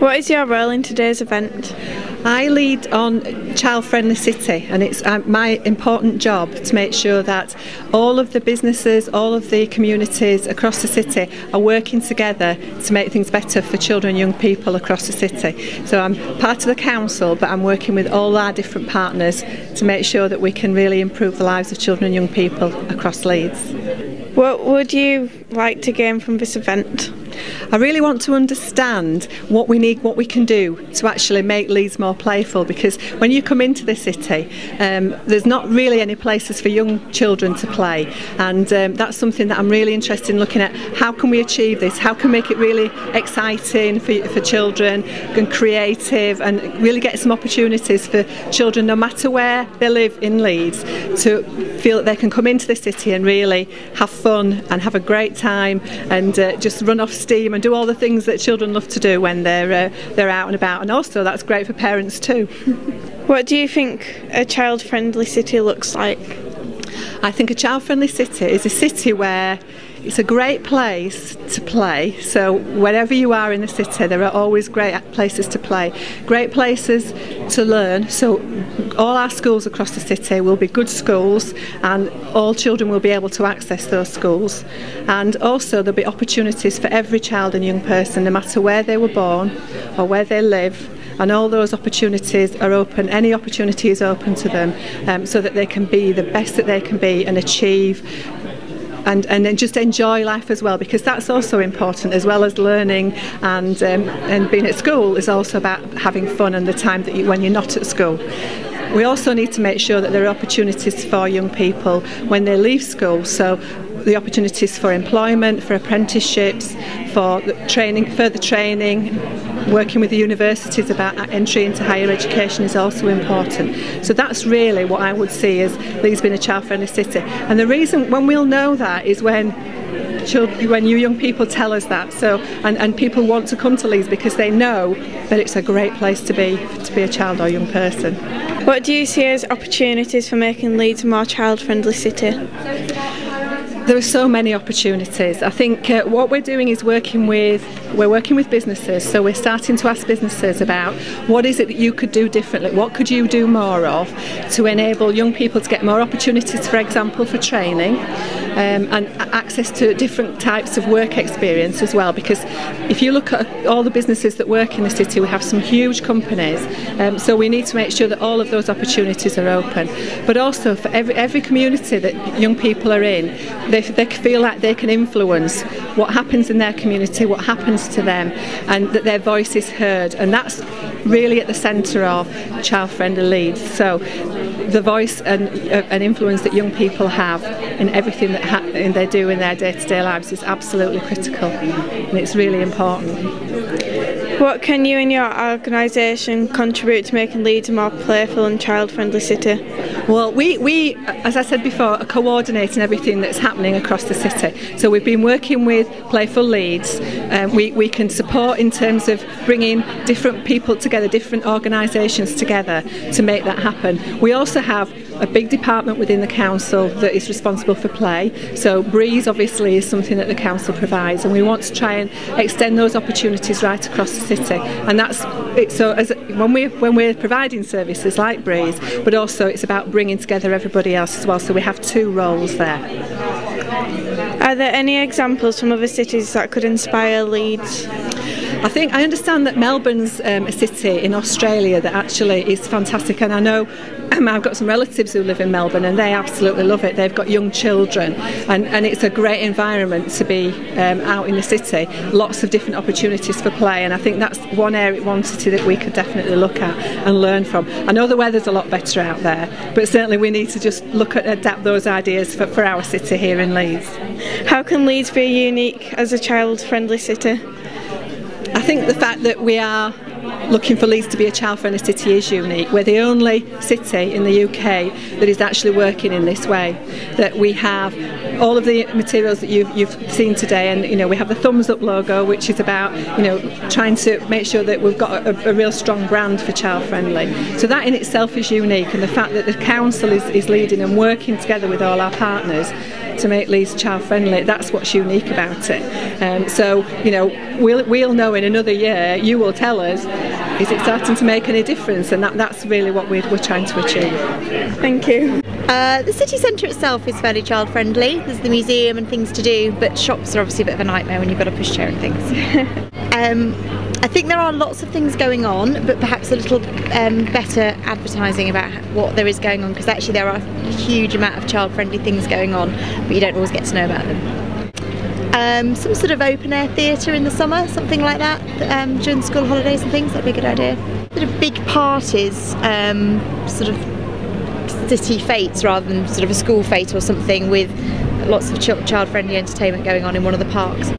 What is your role in today's event? I lead on Child Friendly City, and it's my important job to make sure that all of the businesses, all of the communities across the city are working together to make things better for children and young people across the city. So I'm part of the council, but I'm working with all our different partners to make sure that we can really improve the lives of children and young people across Leeds. What would you like to gain from this event? I really want to understand what we need, what we can do to actually make Leeds more playful, because when you come into the city there's not really any places for young children to play, and that's something that I'm really interested in looking at. How can we achieve this? How can we make it really exciting for children and creative, and really get some opportunities for children no matter where they live in Leeds to feel that they can come into the city and really have fun and have a great time and just run off steam and do all the things that children love to do when they're out and about. And also that's great for parents too. What do you think a child-friendly city looks like? I think a child-friendly city is a city where it's a great place to play. So wherever you are in the city, there are always great places to play, great places to learn. So all our schools across the city will be good schools, and all children will be able to access those schools. And also there'll be opportunities for every child and young person, no matter where they were born or where they live. And all those opportunities are open, any opportunity is open to them, so that they can be the best that they can be and achieve and then just enjoy life as well, because that's also important, as well as learning and being at school is also about having fun and the time that when you're not at school. We also need to make sure that there are opportunities for young people when they leave school, so the opportunities for employment, for apprenticeships, for training, further training. Working with the universities about entry into higher education is also important. So that's really what I would see as Leeds being a child-friendly city. And the reason when we'll know that is when you young people tell us that. So and people want to come to Leeds because they know that it's a great place to be a child or young person. What do you see as opportunities for making Leeds a more child-friendly city? There are so many opportunities. I think what we're doing is working with businesses. So we're starting to ask businesses about what is it that you could do differently, what could you do more of to enable young people to get more opportunities, for example, for training and access to different types of work experience as well. Because if you look at all the businesses that work in the city, we have some huge companies. So we need to make sure that all of those opportunities are open. But also for every community that young people are in, they feel like they can influence what happens in their community, what happens to them, and that their voice is heard. And that's really at the centre of child-friendly Leeds. So the voice and influence that young people have in everything that they do in their day-to-day lives is absolutely critical, and it's really important. What can you and your organisation contribute to making Leeds a more playful and child-friendly city? Well, we, as I said before, are coordinating everything that's happening across the city. So we've been working with Playful Leeds. We can support in terms of bringing different people together, different organisations together to make that happen. We also have a big department within the council that is responsible for play. So Breeze obviously is something that the council provides, and we want to try and extend those opportunities right across the city. And that's it. So when we're providing services like Breeze, but also it's about bringing together everybody else as well. So we have two roles there. Are there any examples from other cities that could inspire Leeds? I understand that Melbourne's a city in Australia that actually is fantastic, and I know I've got some relatives who live in Melbourne and they absolutely love it. They've got young children, and it's a great environment to be out in the city. Lots of different opportunities for play, and I think that's one city that we could definitely look at and learn from. I know the weather's a lot better out there, but certainly we need to just look at adapt those ideas for our city here in Leeds. How can Leeds be unique as a child-friendly city? I think the fact that we are looking for Leeds to be a child-friendly city is unique. We're the only city in the UK that is actually working in this way. That we have all of the materials that you've seen today, and we have the thumbs up logo, which is about trying to make sure that we've got a real strong brand for child-friendly. So that in itself is unique, and the fact that the council is leading and working together with all our partners to make Leeds child friendly. That's what's unique about it. So, you know, we'll know in another year, you will tell us, is it starting to make any difference? And that's really what we're trying to achieve. Thank you. The city centre itself is fairly child friendly. There's the museum and things to do, but shops are obviously a bit of a nightmare when you've got a pushchair and things. I think there are lots of things going on, but perhaps a little better advertising about what there is going on, because actually there are a huge amount of child friendly things going on, but you don't always get to know about them. Some sort of open air theatre in the summer, something like that, during school holidays and things, that'd be a good idea. Sort of big parties, sort of city fetes rather than sort of a school fete or something, with lots of child friendly entertainment going on in one of the parks.